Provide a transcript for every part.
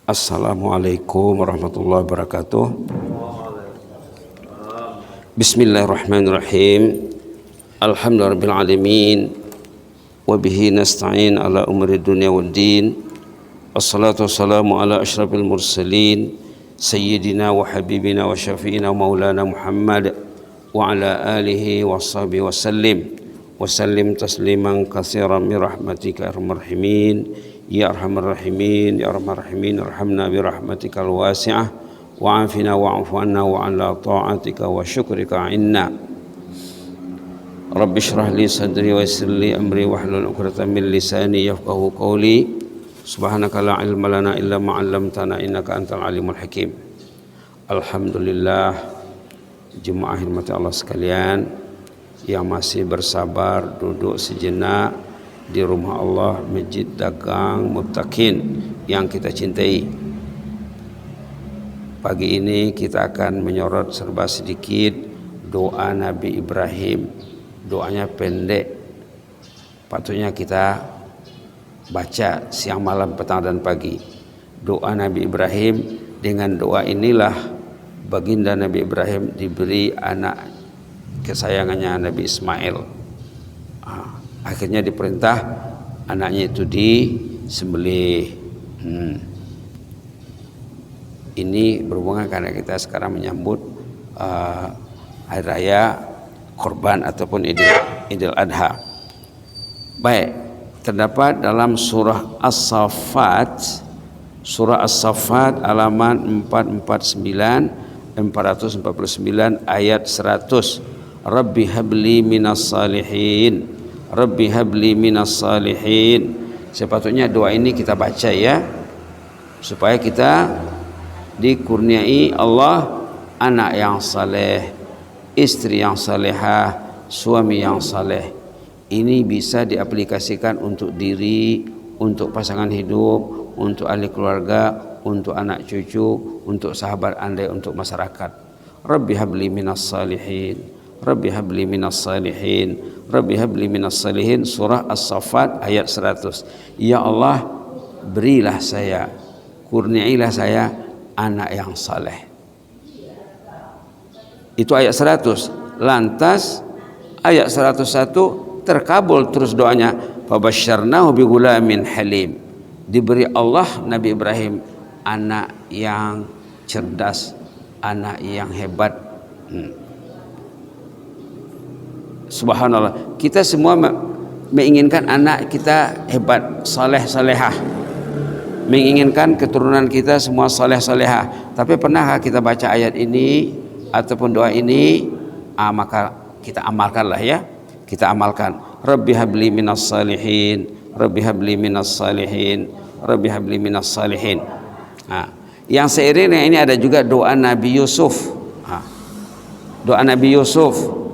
Assalamualaikum warahmatullahi wabarakatuh. Bismillahirrahmanirrahim. Alhamdulillahirabbil alamin. Wa bihi nasta'in ala umuri dunya waddin. Wassalatu wassalamu ala asyrafil mursalin sayyidina wa habibina wa syafi'ina maulana Muhammad wa ala alihi wa sahbihi wa sallim tasliman katsiran bi rahmatika arhamar rahimin. Ya arhamar rahimin, ya arhamar rahimin, arhamna bi rahmatikal wasi'ah wa afina wa afu anna wa ala ta'atika wa syukrika inna. Rabbi shrah li sadri wa yassir li amri wahlul 'uqdatam min lisani yafqahu qawli. Subhanaka la ilma lana illa ma 'allamtana innaka antal alimul hakim. Alhamdulillah, jemaah rahmati Allah sekalian yang masih bersabar duduk sejenak di rumah Allah, Masjid Dagang Muttaqin yang kita cintai. Pagi ini kita akan menyorot serba sedikit doa Nabi Ibrahim. Doanya pendek, patutnya kita baca siang, malam, petang dan pagi. Doa Nabi Ibrahim, dengan doa inilah baginda Nabi Ibrahim diberi anak kesayangannya Nabi Ismail. Akhirnya diperintah anaknya itu disembelih. Ini berhubungan karena kita sekarang menyambut hari raya Kurban ataupun Idul Adha. Baik, terdapat dalam surah As-Saffat, halaman 449 ayat 100. Rabbi habli minas salihin. Rabbi habli minas salihin. Sepatutnya doa ini kita baca ya, supaya kita dikurniai Allah anak yang saleh, istri yang salehah, suami yang saleh. Ini bisa diaplikasikan untuk diri, untuk pasangan hidup, untuk ahli keluarga, untuk anak cucu, untuk sahabat andai, untuk masyarakat. Rabbi habli minas salihin. Rabbi habli minas salihin. Rabbi habli minas salihin. Surah As-Saffat ayat 100. Ya Allah, berilah saya, kurniailah saya anak yang saleh. Itu ayat 100. Lantas ayat 101 terkabul terus doanya. Fabasyarnahu bighulamin halim. Diberi Allah Nabi Ibrahim anak yang cerdas, anak yang hebat. Subhanallah, kita semua menginginkan anak kita hebat, saleh salehah, menginginkan keturunan kita semua saleh salehah. Tapi pernahkah kita baca ayat ini ataupun doa ini? Maka kita amalkanlah ya, kita amalkan. Rabbi habli minas salihin, Rabbi habli minas salihin, Rabbi habli minas salihin. Yang seiring dengan ini ada juga doa Nabi Yusuf. Doa Nabi Yusuf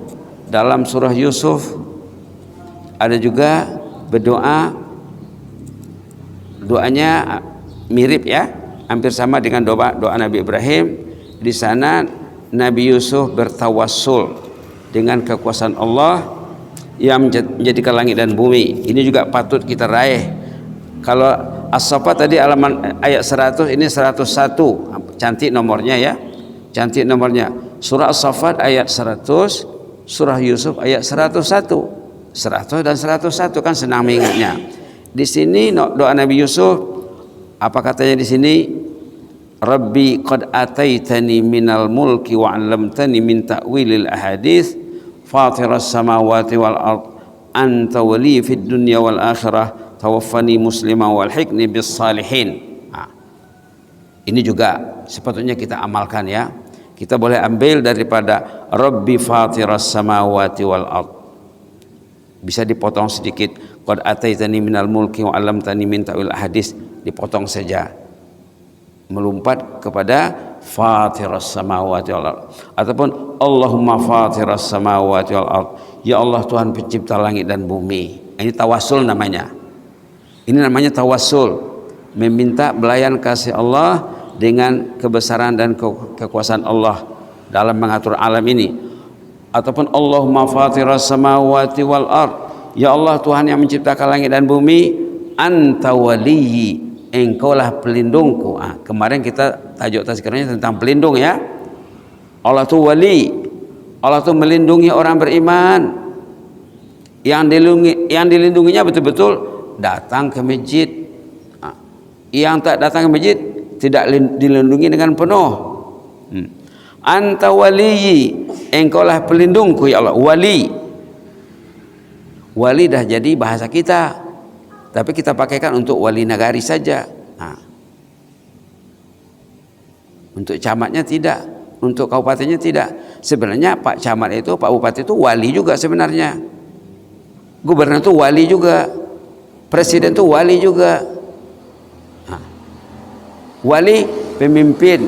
dalam surah Yusuf ada juga berdoa. Doanya mirip ya, hampir sama dengan doa Nabi Ibrahim. Di sana Nabi Yusuf bertawassul dengan kekuasaan Allah yang menjadikan langit dan bumi. Ini juga patut kita raih. Kalau As-Saffat tadi halaman ayat 100, ini 101. Cantik nomornya ya, cantik nomornya. Surah As-Saffat ayat 100, surah Yusuf ayat 101. 100 dan 101 kan senang mengingatnya. Di sini doa Nabi Yusuf, apa katanya di sini? Rabbi qad ataitani minal mulki wa 'allamtani min ta'wilil ahadits fatiras samawati wal ard anta wali fid dunya wal akhirah tawaffani musliman wal hiqni bis salihin. Ini juga sepatutnya kita amalkan ya. Kita boleh ambil daripada Rabbi fatiras samawati wal ard. Bisa dipotong sedikit. Qad ataitani minal mulki wa 'allamtani min ta'wil ahadits, dipotong saja. Melompat kepada fatiras samawati wal ard. Ataupun Allahumma fatiras samawati wal ard. Ya Allah Tuhan pencipta langit dan bumi. Ini tawassul namanya. Ini namanya tawassul. Meminta belayan kasih Allah dengan kebesaran dan kekuasaan Allah dalam mengatur alam ini. Ataupun Allahumma fatiras samawati wal ard. Ya Allah Tuhan yang menciptakan langit dan bumi, anta waliyyi, engkaulah pelindungku. Kemarin kita tajuk tazkirahnya tentang pelindung ya. Allah itu wali, Allah itu melindungi orang beriman. Yang dilindunginya betul-betul datang ke masjid. Yang tak datang ke masjid tidak dilindungi dengan penuh. Anta waliyyi, engkaulah pelindungku ya Allah. Wali dah jadi bahasa kita, tapi kita pakaikan untuk wali nagari saja. Untuk camatnya tidak, untuk kabupatennya tidak. Sebenarnya Pak Camat itu, Pak Bupati itu wali juga sebenarnya. Gubernur itu wali juga, presiden itu wali juga. Wali pemimpin,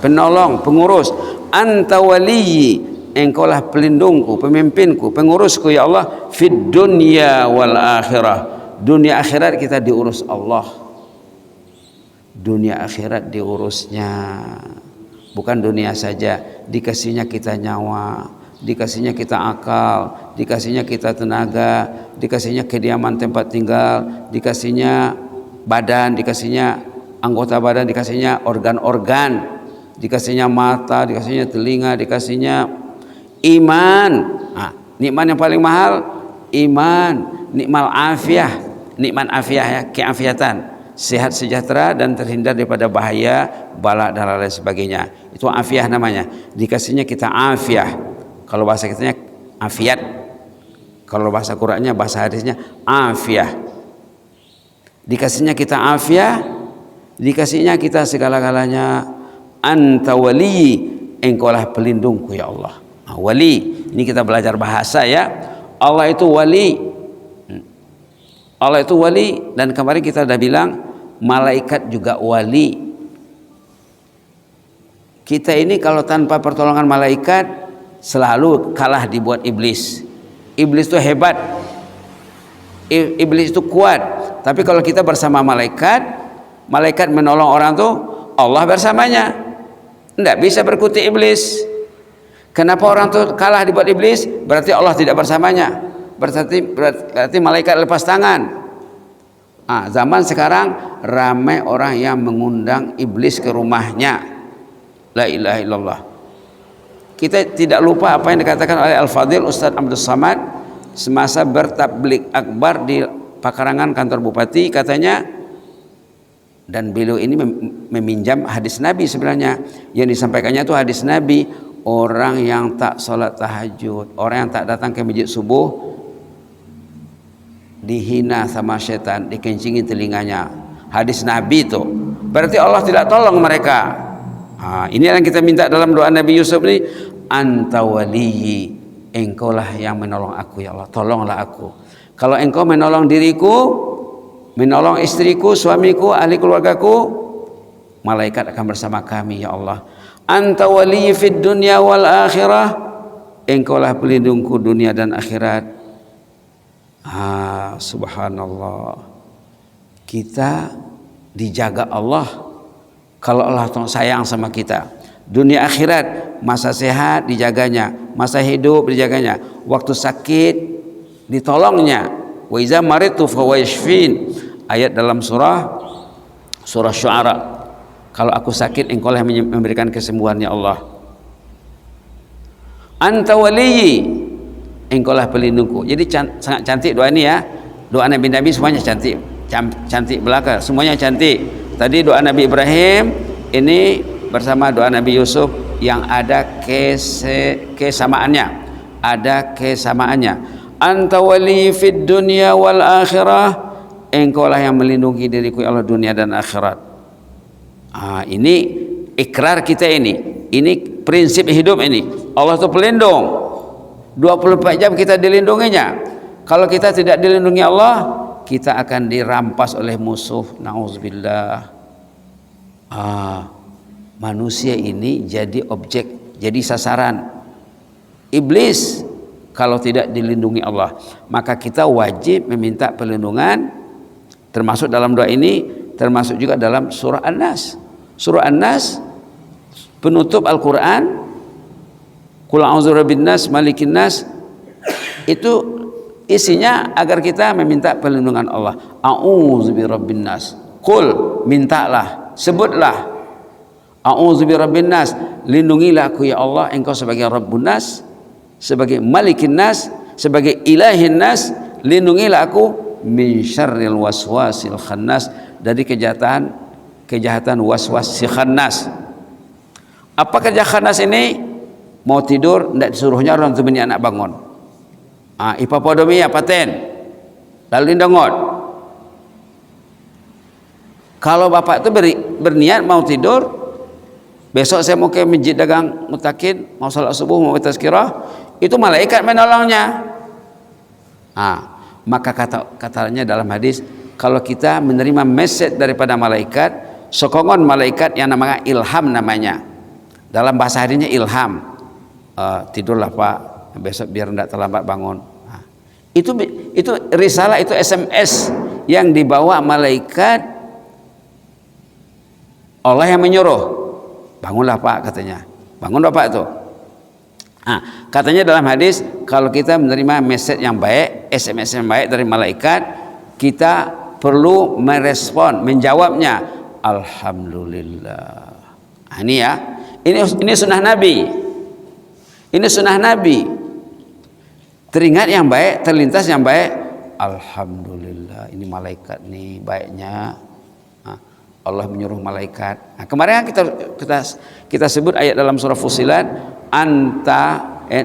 penolong, pengurus. Anta waliyyi, engkaulah pelindungku, pemimpinku, pengurusku ya Allah, fid dunya wal akhirah. Dunia akhirat kita diurus Allah. Dunia akhirat diurusnya. Bukan dunia saja, dikasihnya kita nyawa, dikasihnya kita akal, dikasihnya kita tenaga, dikasihnya kediaman tempat tinggal, dikasihnya badan, dikasihnya anggota badan, dikasihnya organ-organ, dikasihnya mata, dikasihnya telinga, dikasihnya iman. Nikmat yang paling mahal iman, nikmat afiah ya, keafiatan, sehat sejahtera dan terhindar daripada bahaya, bala dan lain sebagainya. Itu afiah namanya. Dikasihnya kita afiah. Kalau bahasa kitanya afiat. Kalau bahasa Qur'annya, bahasa hadisnya afiah. Dikasihnya kita afiah, dikasihnya kita segala-galanya. Anta waliyyi, engkaulah pelindungku ya Allah. Wali, ini kita belajar bahasa ya. Allah itu wali. Allah itu wali, dan kemarin kita sudah bilang malaikat juga wali. Kita ini kalau tanpa pertolongan malaikat selalu kalah dibuat iblis. Iblis itu hebat, iblis itu kuat. Tapi kalau kita bersama malaikat, malaikat menolong orang tuh, Allah bersamanya. Tidak bisa berkutik iblis. Kenapa orang tuh kalah dibuat iblis? Berarti Allah tidak bersamanya. Berarti malaikat lepas tangan. Zaman sekarang ramai orang yang mengundang iblis ke rumahnya. La ilaha illallah. Kita tidak lupa apa yang dikatakan oleh Al-Fadhil Ustaz Abdul Samad semasa bertablik akbar di pekarangan kantor bupati, katanya, dan beliau ini meminjam hadis Nabi sebenarnya. Yang disampaikannya itu hadis Nabi, orang yang tak sholat tahajud, orang yang tak datang ke masjid subuh, dihina sama setan, dikencingi telinganya. Hadis Nabi itu. Berarti Allah tidak tolong mereka. Ini yang kita minta dalam doa Nabi Yusuf ini. Anta waliyyi, engkaulah yang menolong aku ya Allah, tolonglah aku. Kalau engkau menolong diriku, menolong istriku, suamiku, ahli keluargaku, malaikat akan bersama kami ya Allah. Anta waliyyi fid dunya wal akhirah, engkaulah pelindungku dunia dan akhirat. Subhanallah, kita dijaga Allah. Kalau Allah sayang sama kita, dunia akhirat, masa sehat dijaganya, masa hidup dijaganya, waktu sakit ditolongnya. Wa iza maritu fa huwa yashfin, ayat dalam surah Syu'ara. Kalau aku sakit, engkau lah yang memberikan kesembuhan ya Allah. Anta waliyyi, engkau lah pelindungku. Jadi sangat cantik doa ini ya. Doa Nabi-Nabi semuanya cantik, cantik belaka, semuanya cantik. Tadi doa Nabi Ibrahim, ini bersama doa Nabi Yusuf yang ada kesamaannya. Ada kesamaannya. Anta wali fid dunya wal akhirah, engkau lah yang melindungi diriku ya Allah dunia dan akhirat. Ini ikrar kita ini prinsip hidup ini. Allah itu pelindung. 24 jam kita dilindunginya. Kalau kita tidak dilindungi Allah, kita akan dirampas oleh musuh. Nauzubillah. Manusia ini jadi objek, jadi sasaran iblis kalau tidak dilindungi Allah. Maka kita wajib meminta perlindungan, termasuk dalam doa ini, termasuk juga dalam surah An-Nas. Surah An-Nas penutup Al-Quran, Qul a'udzu birabbin nas, malikin nas, itu isinya agar kita meminta perlindungan Allah. A'udzu birabbin nas. Qul, mintalah, sebutlah a'udzu birabbin nas, lindungilah aku ya Allah, engkau sebagai Rabbun nas, sebagai Malikin nas, sebagai Ilahin nas, lindungilah aku min syarril waswasil khannas, dari kejahatan waswas si khannas. Apa kerja khannas ini? Mau tidur tidak disuruhnya orang tu bini anak bangun. Ipapodomia paten. Lalu dindengot. Kalau bapak itu berniat mau tidur, besok saya mau ke masjid dagang mutakin, mau salat subuh, mau tazkirah, itu malaikat menolongnya. Maka katanya dalam hadis, kalau kita menerima message daripada malaikat, sokongan malaikat yang namanya ilham namanya. Dalam bahasa hadisnya ilham. Tidurlah Pak, besok biar tidak terlambat bangun. Itu risalah, itu SMS yang dibawa malaikat, Allah yang menyuruh. Bangunlah Pak katanya. Bangun Bapak itu. Katanya dalam hadis, kalau kita menerima message yang baik, SMS yang baik dari malaikat, kita perlu merespon, menjawabnya alhamdulillah. Ini ya, ini sunnah Nabi. Ini sunnah Nabi. Teringat yang baik, terlintas yang baik, alhamdulillah. Ini malaikat nih baiknya. Allah menyuruh malaikat. Kemarin kita sebut ayat dalam surah Fussilat,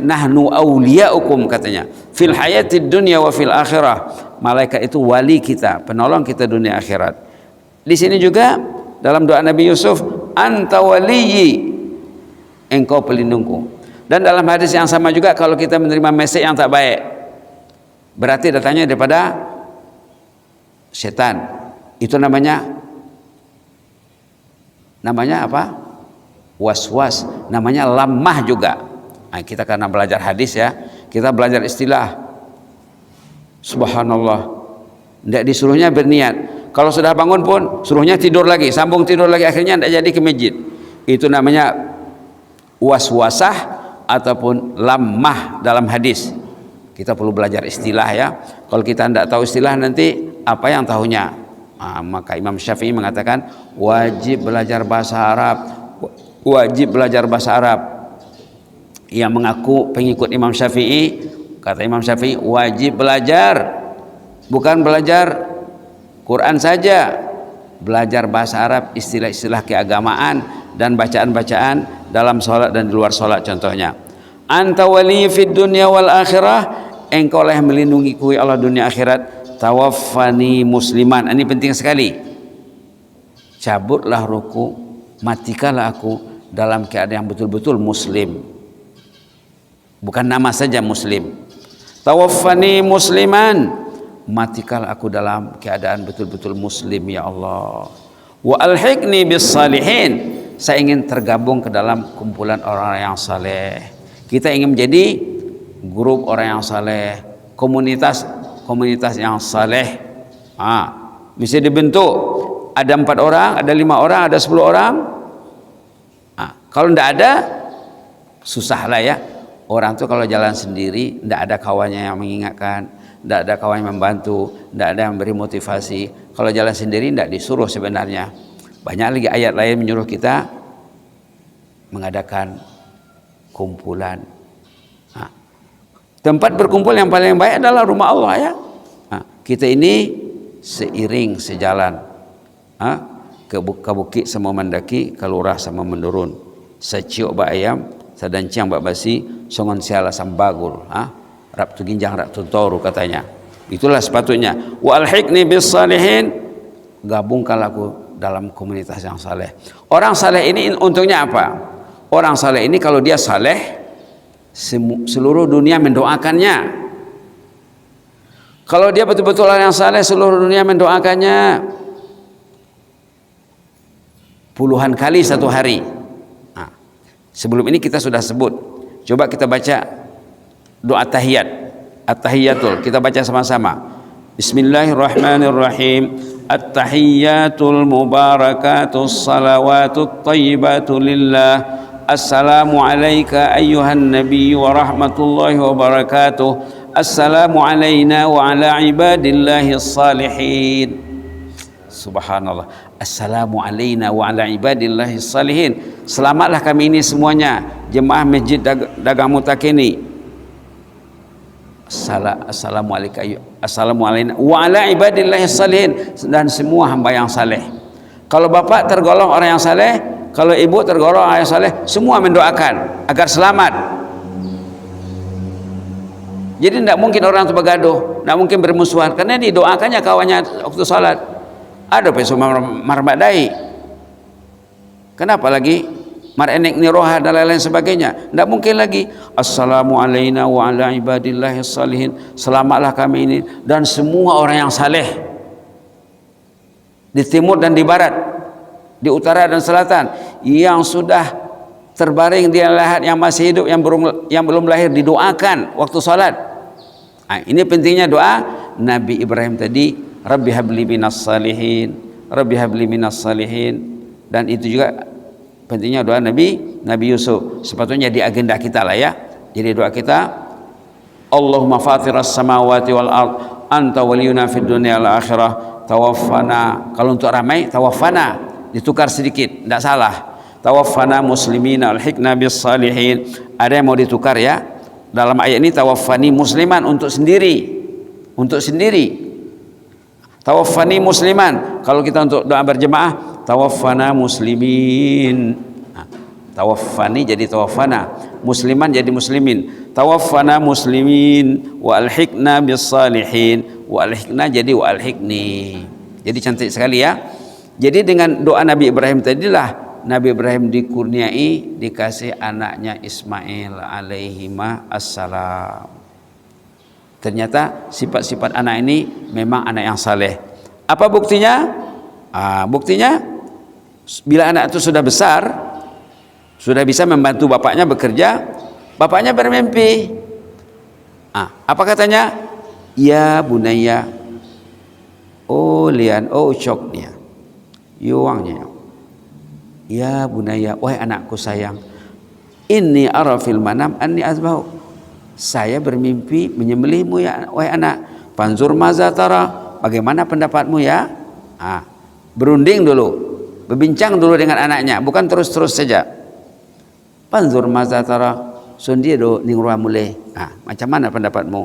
nahnu awliyaukum katanya. Fil hayatid dunya wa fil akhirah. Malaikat itu wali kita, penolong kita dunia akhirat. Di sini juga dalam doa Nabi Yusuf, anta waliyyi, engkau pelindungku. Dan dalam hadis yang sama juga, kalau kita menerima message yang tak baik, berarti datangnya daripada setan. Itu namanya apa? Was-was. Namanya lamah juga. Kita karena belajar hadis ya, kita belajar istilah. Subhanallah. Tidak disuruhnya berniat. Kalau sudah bangun pun suruhnya tidur lagi, sambung tidur lagi, akhirnya tidak jadi ke masjid. Itu namanya was-wasah ataupun lamah dalam hadis. Kita perlu belajar istilah ya. Kalau kita tidak tahu istilah, nanti apa yang tahunya? Maka Imam Syafi'i mengatakan wajib belajar bahasa Arab. Wajib belajar bahasa Arab. Yang mengaku pengikut Imam Syafi'i, kata Imam Syafi'i, wajib belajar, bukan belajar Quran saja, belajar bahasa Arab, istilah-istilah keagamaan dan bacaan-bacaan dalam sholat dan di luar sholat. Contohnya, anta wali fid dunya wal akhirah, engkau lah yang melindungiku ya Allah dunia akhirat. Tawaffani musliman, ini penting sekali. Cabutlah ruku, matikanlah aku dalam keadaan yang betul-betul muslim, bukan nama saja muslim. Tawaffani musliman, matikanlah aku dalam keadaan betul-betul muslim ya Allah. Wa alhiqni bis salihin, saya ingin tergabung ke dalam kumpulan orang-orang yang saleh. Kita ingin menjadi grup orang yang saleh, komunitas yang saleh. Bisa dibentuk, ada 4 orang, ada 5 orang, ada 10 orang. Kalau tidak ada, susah lah ya. Orang tuh kalau jalan sendiri, tidak ada kawannya yang mengingatkan, tidak ada kawan yang membantu, tidak ada yang beri motivasi. Kalau jalan sendiri tidak disuruh sebenarnya. Banyak lagi ayat lain menyuruh kita mengadakan kumpulan. Tempat berkumpul yang paling baik adalah rumah Allah ya. Kita ini seiring sejalan. Ke bukit sama mendaki, ke lurah sama menurun. Seciok bak ayam, sadancang bak basi, songon siala sambagul. Rap tu ginjang, rap tu toru katanya. Itulah sepatutnya. Wa alhiqni bis salihin, gabungkanlah aku dalam komunitas yang saleh. Orang saleh ini untungnya apa? Orang saleh ini kalau dia saleh, seluruh dunia mendoakannya. Kalau dia betul-betul orang yang saleh, seluruh dunia mendoakannya puluhan kali satu hari. Sebelum ini kita sudah sebut. Coba kita baca doa tahiyat, at-tahiyatul. Kita baca sama-sama. Bismillahirrahmanirrahim. At-tahiyatul mubarakatus salawatut thayyibatu lillah. Assalamu alayka ayyuhan nabiy wa rahmatullahi wa barakatuh. Assalamu alayna wa ala ibadillahi salihin. Subhanallah. Assalamu alaina wa ala ibadillahi salihin. Selamatlah kami ini semuanya, jemaah masjid dagang mutakini. Assalamu alaina wa ala ibadillahi salihin, dan semua hamba yang saleh. Kalau bapak tergolong orang yang saleh, kalau ibu tergolong orang yang saleh, semua mendoakan agar selamat. Jadi tidak mungkin orang itu bergaduh, tidak mungkin bermusuhan, karena didoakannya kawannya waktu salat. Ada peso marbadai. Kenapa lagi marenek niroha dan lain-lain sebagainya? Tidak mungkin lagi. Assalamu alaina wa ala ibadillahi salihin. Selamatlah kami ini dan semua orang yang saleh di timur dan di barat, di utara dan selatan, yang sudah terbaring di lahat, yang masih hidup, yang belum lahir, didoakan waktu salat. Nah, ini pentingnya doa Nabi Ibrahim tadi. Rabbi habli minas salihin, Rabbi habli minas salihin. Dan itu juga pentingnya doa Nabi Yusuf. Sepatutnya di agenda kita lah ya. Jadi doa kita, Allahumma fatiras samawati wal ard, anta waliyuna fid dunya wal akhirah, tawaffana. Kalau untuk ramai tawaffana, ditukar sedikit, tidak salah. Tawaffana muslimina alhiqna bis salihin. Ada yang mau ditukar ya. Dalam ayat ini tawaffani musliman, untuk sendiri. Untuk sendiri. Tawaffani musliman. Kalau kita untuk doa berjemaah, tawaffana muslimin. Nah, tawaffani jadi tawaffana, musliman jadi muslimin. Tawaffana muslimin wa alhiqna bis salihin. Wa alhiqna jadi wa alhiqni. Jadi cantik sekali ya. Jadi dengan doa Nabi Ibrahim tadilah Nabi Ibrahim dikurniai, dikasih anaknya Ismail alaihima assalam. Ternyata sifat-sifat anak ini memang anak yang saleh. Apa buktinya? Buktinya bila anak itu sudah besar, sudah bisa membantu bapaknya bekerja, bapaknya bermimpi. Apa katanya? Ya bunaya, oh lian, oh ucoknya, yuangnya. Ya bunaya, wahai anakku sayang, inni ara fil manam anni azbahu. Saya bermimpi menyembelihmu ya wahai anak. Panzur maza tara, bagaimana pendapatmu ya? Berunding dulu, berbincang dulu dengan anaknya, bukan terus-terus saja. Panzur maza tara, sundia do ningrua mulai. Macam mana pendapatmu?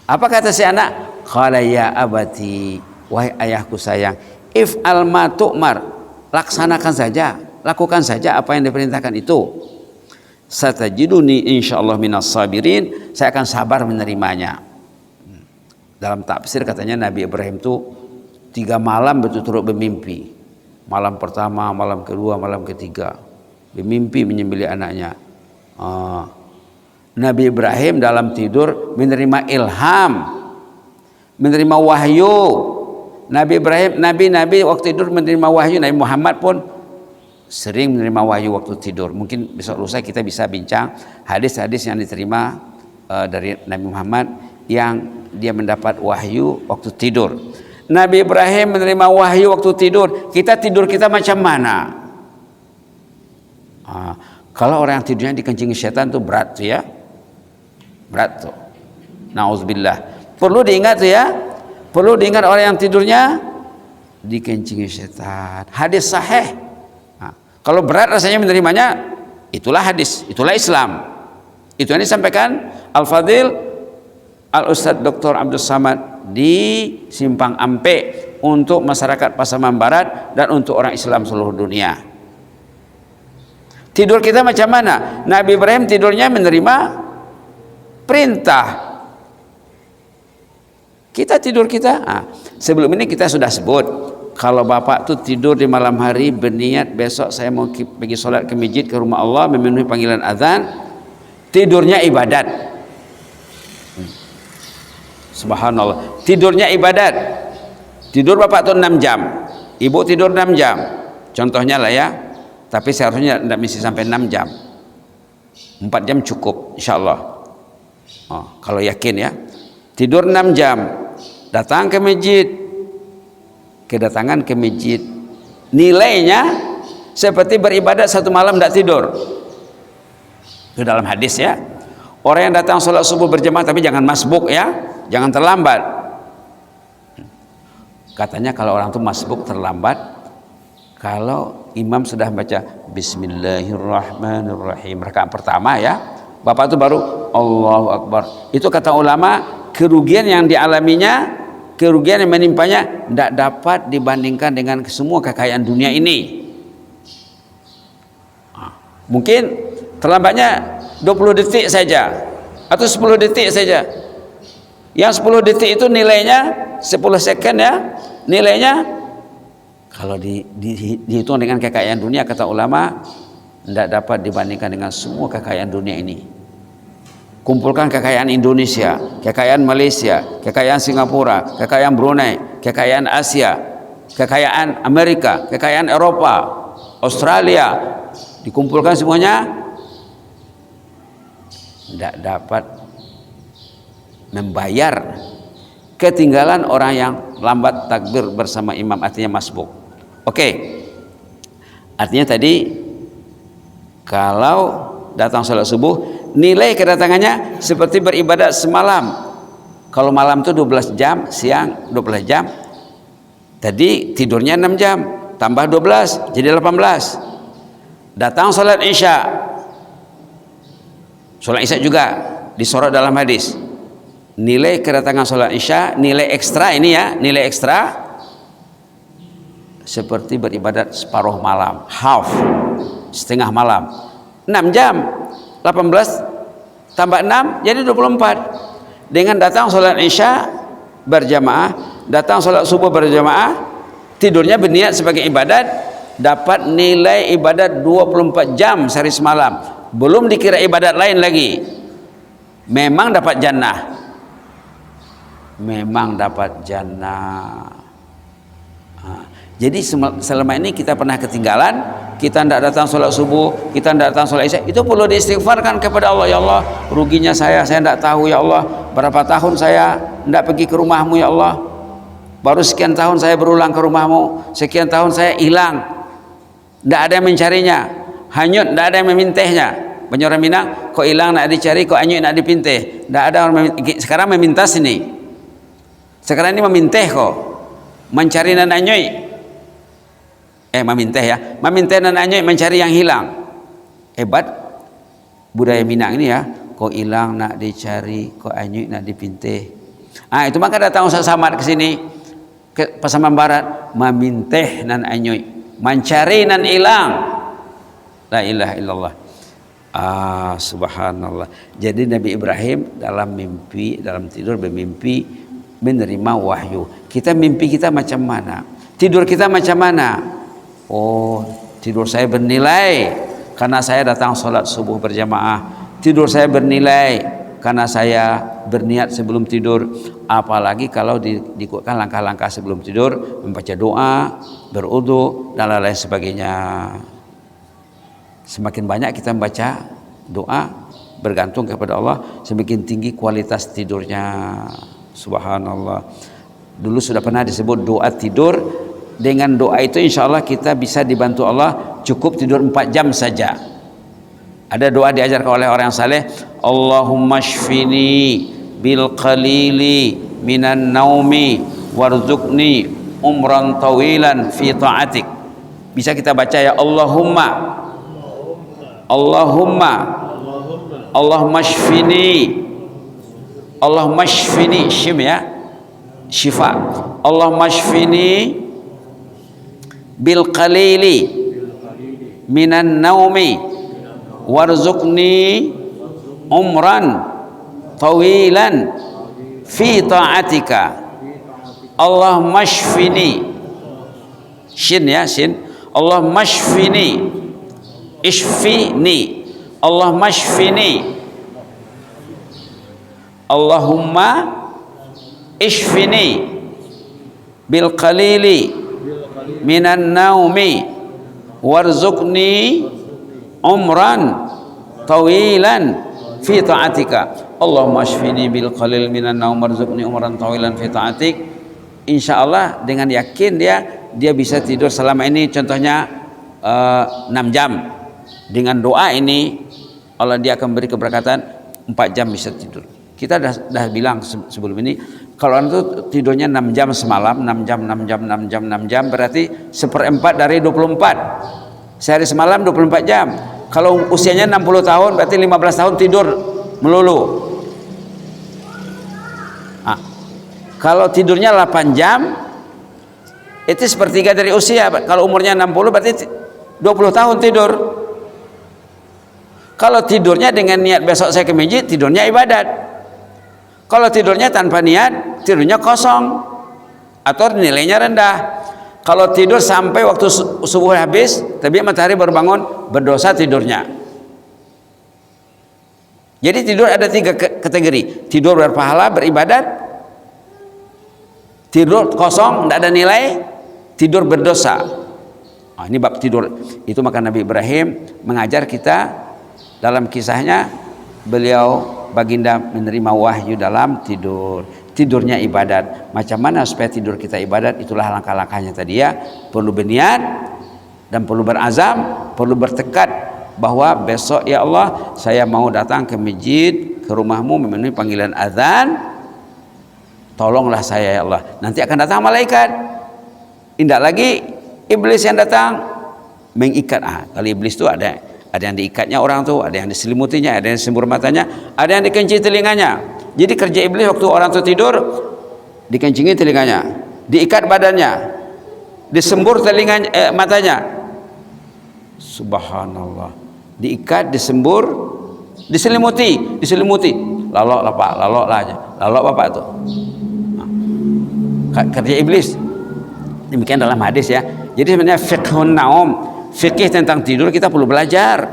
Apa kata si anak? Qala ya abati, wahai ayahku sayang, if al ma tu'mar, laksanakan saja, lakukan saja apa yang diperintahkan itu. Satajiduni insyaallah minas sabirin, saya akan sabar menerimanya. Dalam tafsir katanya Nabi Ibrahim itu 3 malam berturut-turut bermimpi. Malam pertama, malam kedua, malam ketiga, bermimpi menyembelih anaknya. Nabi Ibrahim dalam tidur menerima ilham, menerima wahyu. Nabi Ibrahim, nabi-nabi waktu tidur menerima wahyu. Nabi Muhammad pun sering menerima wahyu waktu tidur. Mungkin besok lusa kita bisa bincang hadis-hadis yang diterima dari Nabi Muhammad yang dia mendapat wahyu waktu tidur. Nabi Ibrahim menerima wahyu waktu tidur. Kita tidur kita macam mana? Kalau orang yang tidurnya dikencingi setan tuh berat tuh ya. Berat tuh. Nauzubillah. Perlu diingat tuh ya. Perlu diingat orang yang tidurnya dikencingi setan. Hadis sahih. Kalau berat rasanya menerimanya, itulah hadis, itulah Islam. Itu yang disampaikan Al-Fadil Al-Ustadz Dr. Abdul Samad di Simpang Ampe untuk masyarakat Pasaman Barat dan untuk orang Islam seluruh dunia. Tidur kita macam mana? Nabi Ibrahim tidurnya menerima perintah. Kita tidur kita. Sebelum ini kita sudah sebut. Kalau bapak tuh tidur di malam hari berniat besok saya mau pergi sholat ke masjid, ke rumah Allah, memenuhi panggilan azan, tidurnya ibadat. Subhanallah, tidurnya ibadat. Tidur bapak tuh 6 jam, ibu tidur 6 jam, contohnya lah ya. Tapi seharusnya tidak mesti sampai 6 jam, 4 jam cukup insya Allah. Kalau yakin ya, tidur 6 jam, datang ke masjid. Kedatangan ke masjid nilainya seperti beribadat 1 malam tidak tidur. Itu dalam hadis ya. Orang yang datang sholat subuh berjamaah, tapi jangan masbuk ya, jangan terlambat. Katanya kalau orang tuh masbuk terlambat kalau imam sudah baca Bismillahirrahmanirrahim rakaat pertama ya, bapak itu baru Allahu Akbar. Itu kata ulama, kerugian yang dialaminya, kerugian yang menimpanya tidak dapat dibandingkan dengan semua kekayaan dunia ini. Mungkin terlambatnya 20 detik saja atau 10 detik saja. Yang 10 detik itu nilainya 10 second ya, nilainya kalau dihitung dengan kekayaan dunia, kata ulama tidak dapat dibandingkan dengan semua kekayaan dunia ini. Kumpulkan kekayaan Indonesia, kekayaan Malaysia, kekayaan Singapura, kekayaan Brunei, kekayaan Asia, kekayaan Amerika, kekayaan Eropa, Australia, dikumpulkan semuanya tidak dapat membayar ketinggalan orang yang lambat takbir bersama imam, artinya masbuk. Oke, artinya tadi kalau datang sholat subuh nilai kedatangannya seperti beribadat semalam. Kalau malam itu 12 jam, siang 12 jam, tadi tidurnya 6 jam tambah 12 jadi 18. Datang sholat isya, sholat isya juga disorot dalam hadis, nilai kedatangan sholat isya, nilai ekstra ini ya, nilai ekstra seperti beribadat separuh malam, half, setengah malam. 6 jam 18 tambah 6 jadi 24. Dengan datang sholat isya berjamaah, datang sholat subuh berjamaah, tidurnya berniat sebagai ibadat, dapat nilai ibadat 24 jam sehari semalam, belum dikira ibadat lain lagi. Memang dapat jannah, memang dapat jannah. Jadi selama ini kita pernah ketinggalan, kita tidak datang sholat subuh, kita tidak datang sholat isya, itu perlu diistighfarkan kepada Allah. Ya Allah, ruginya saya tidak tahu ya Allah, berapa tahun saya tidak pergi ke rumahmu ya Allah, baru sekian tahun saya berulang ke rumahmu, sekian tahun saya hilang, tidak ada yang mencarinya, hanyut, tidak ada yang memintihnya. Banyak orang Minang, kok hilang nak dicari, kok hanyut nak dipintih. Tidak ada orang sekarang meminta sini. Sekarang ini memintih kok, mencari dan hanyut. Memintih ya, memintih dan hanyut, mencari yang hilang. Hebat budaya Minang ini ya, kok hilang nak dicari, kok hanyut nak dipintih. Itu maka datang Ustaz Samad ke sini, ke Pasaman Barat, memintih dan hanyut, mencari dan hilang. La ilaha illallah. Subhanallah. Jadi Nabi Ibrahim dalam mimpi, dalam tidur bermimpi menerima wahyu. Kita mimpi kita macam mana? Tidur kita macam mana? Oh, tidur saya bernilai karena saya datang sholat subuh berjamaah. Tidur saya bernilai karena saya berniat sebelum tidur. Apalagi kalau diikutkan langkah-langkah sebelum tidur, membaca doa, berwudu dan lain-lain sebagainya. Semakin banyak kita membaca doa bergantung kepada Allah, semakin tinggi kualitas tidurnya. Subhanallah. Dulu sudah pernah disebut doa tidur. Dengan doa itu insya Allah kita bisa dibantu Allah, cukup tidur 4 jam saja. Ada doa diajarkan oleh orang yang saleh, Allahumma shfini bil qalili minan naumi warzuqni umran tawilan fi ta'atik. Bisa kita baca ya, Allahumma Allahumma shfini shim ya, syifa. Allahumma shfini bil qalili minan naumi warzuqni umran tawilan fi ta'atika. Allahumma shfini, shin ya, shin. Allahumma shfini, ishfini, Allahumma shfini, Allahumma ishfini bil qalili minan naumi warzuqni umran tawilan fi ta'atika. Allahumma shfini bil qalil minan naum warzuqni umran tawilan fi ta'atik. Insyaallah dengan yakin dia bisa tidur selama ini contohnya 6 jam. Dengan doa ini Allah dia akan beri keberkatan 4 jam bisa tidur. Kita dah bilang sebelum ini, Kalau orang itu tidurnya 6 jam semalam, 6 jam, 6 jam, 6 jam, 6 jam, berarti 1/4 dari 24. Sehari semalam 24 jam. Kalau usianya 60 tahun, berarti 15 tahun tidur melulu. Nah, kalau tidurnya 8 jam, itu sepertiga dari usia. Kalau umurnya 60, berarti 20 tahun tidur. Kalau tidurnya dengan niat besok saya ke masjid, tidurnya ibadat. Kalau tidurnya tanpa niat, tidurnya kosong atau nilainya rendah. Kalau tidur sampai waktu subuh habis, terbit matahari baru bangun, berdosa tidurnya. Jadi tidur ada 3 kategori: tidur berpahala, beribadat, tidur kosong, tidak ada nilai, tidur berdosa. Nah, ini bab tidur. Itu maka Nabi Ibrahim mengajar kita dalam kisahnya, beliau baginda menerima wahyu dalam tidur. Tidurnya ibadat. Macam mana supaya tidur kita ibadat? Itulah langkah-langkahnya tadi ya. Perlu berniat dan perlu berazam, perlu bertekad bahwa besok ya Allah saya mau datang ke masjid, ke rumahmu memenuhi panggilan azan. Tolonglah saya ya Allah. Nanti akan datang malaikat. Indah lagi iblis yang datang mengikat. Kalau iblis itu ada yang diikatnya orang tuh, ada yang diselimutinya, ada yang disembur matanya, ada yang dikenci telinganya. Jadi kerja iblis waktu orang tuh tidur, dikencingi telinganya, diikat badannya, disembur telinganya, matanya. Subhanallah. Diikat, disembur, diselimuti. Lalok lah Pak, lalok lah aja. Lalok Bapak tuh. Nah, kerja iblis. Demikian dalam hadis ya. Jadi sebenarnya fiqhun naum, fikih tentang tidur kita perlu belajar.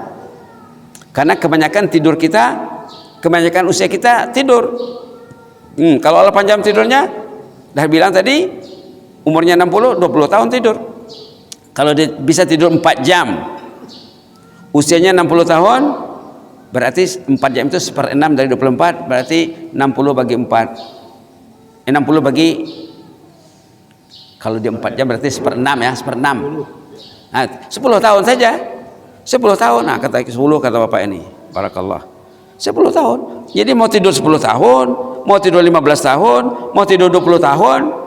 Karena kebanyakan tidur kita, kebanyakan usia kita tidur. Kalau 8 jam tidurnya, dah bilang tadi, umurnya 60, 20 tahun tidur. Kalau dia bisa tidur 4 jam, usianya 60 tahun, berarti 4 jam itu 1/6 dari 24, berarti 60 bagi 4. 60 bagi, kalau dia 4 jam berarti 1/6 ya, 1/6. Nah, 10 tahun saja. 10 tahun. Nah, kata 10 kata Bapak ini. Barakallah. 10 tahun. Jadi mau tidur 10 tahun, mau tidur 15 tahun, mau tidur 20 tahun.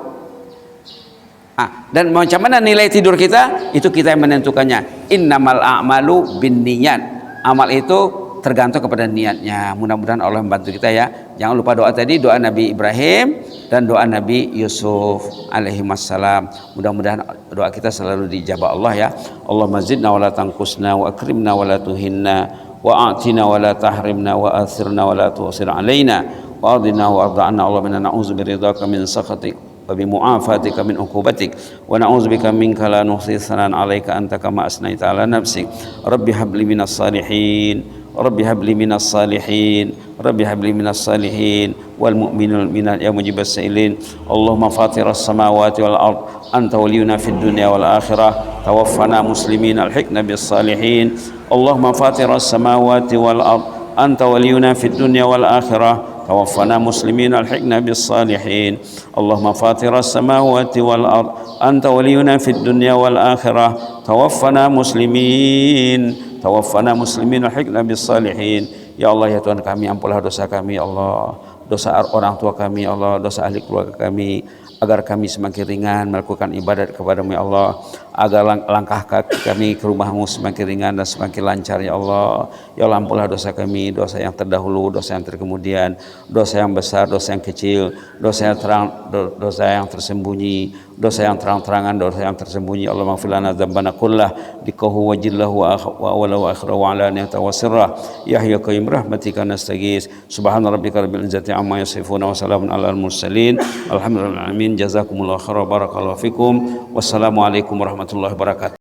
Dan macam mana nilai tidur kita? Itu kita yang menentukannya. Innamal a'malu binniyat. Amal itu tergantung kepada niatnya. Mudah-mudahan Allah membantu kita ya. Jangan lupa doa tadi, doa Nabi Ibrahim dan doa Nabi Yusuf alaihi wassalam. Mudah-mudahan doa kita selalu dijabah Allah ya. Allahumma zidna wa la tanqusna wa akrimna wa la tuhinna wa a'tina wa la tahrimna wa athirna wa la tu'sir alaina wa adina wa arda'na. Allahumma na'udzu biridhaka min sakhatik wa bi mu'afatika min uqubatik wa na'udzu bika minka la nuhsi thanan 'alaika anta kama asnaita 'ala nafsik. Rabbi habli minas salihin, Rabbi habli minas salihin, Rabbi habli minas salihin wal mu'minul minat ya mujibas sa'ilin. Allahumma fatiras samawati wal ard anta waliyuna fid dunya wal akhirah tawaffana muslimin alhiqna bis salihin. Allahumma fatiras samawati wal ard anta waliyuna fid dunya wal akhirah tawaffana muslimin alhiqna bis salihin. Allahumma fatiras samawati wal ard anta waliyuna fid dunya wal akhirah tawaffana muslimin alhiqna bis salihin. Ya Allah ya Tuhan kami, ampunlah dosa kami ya Allah, dosa orang tua kami ya Allah, dosa ahli keluarga kami, agar kami semakin ringan melakukan ibadat kepadamu ya Allah, agar langkah kaki kami ke rumahmu semakin ringan dan semakin lancar ya Allah. Ya Allah ampunlah dosa kami, dosa yang terdahulu, dosa yang terkemudian, dosa yang besar, dosa yang kecil, dosa yang terang, dosa yang tersembunyi, dosa yang terang-terangan, dosa yang tersembunyi. Allah maghfir lana dzambana kullah dikahu wa jillahu wa awwalahu wa akhirahu wa alaniyatahu wa sirrah ya hayyu qayyum rahmatika nastaghis. Subhana rabbika rabbil izzati amma yasifun wa salamun alal mursalin alhamdulillahi alamin. Jazakumullahu khairan, barakallahu fikum. Wassalamu alaikum warahmatullahi wabarakatuh.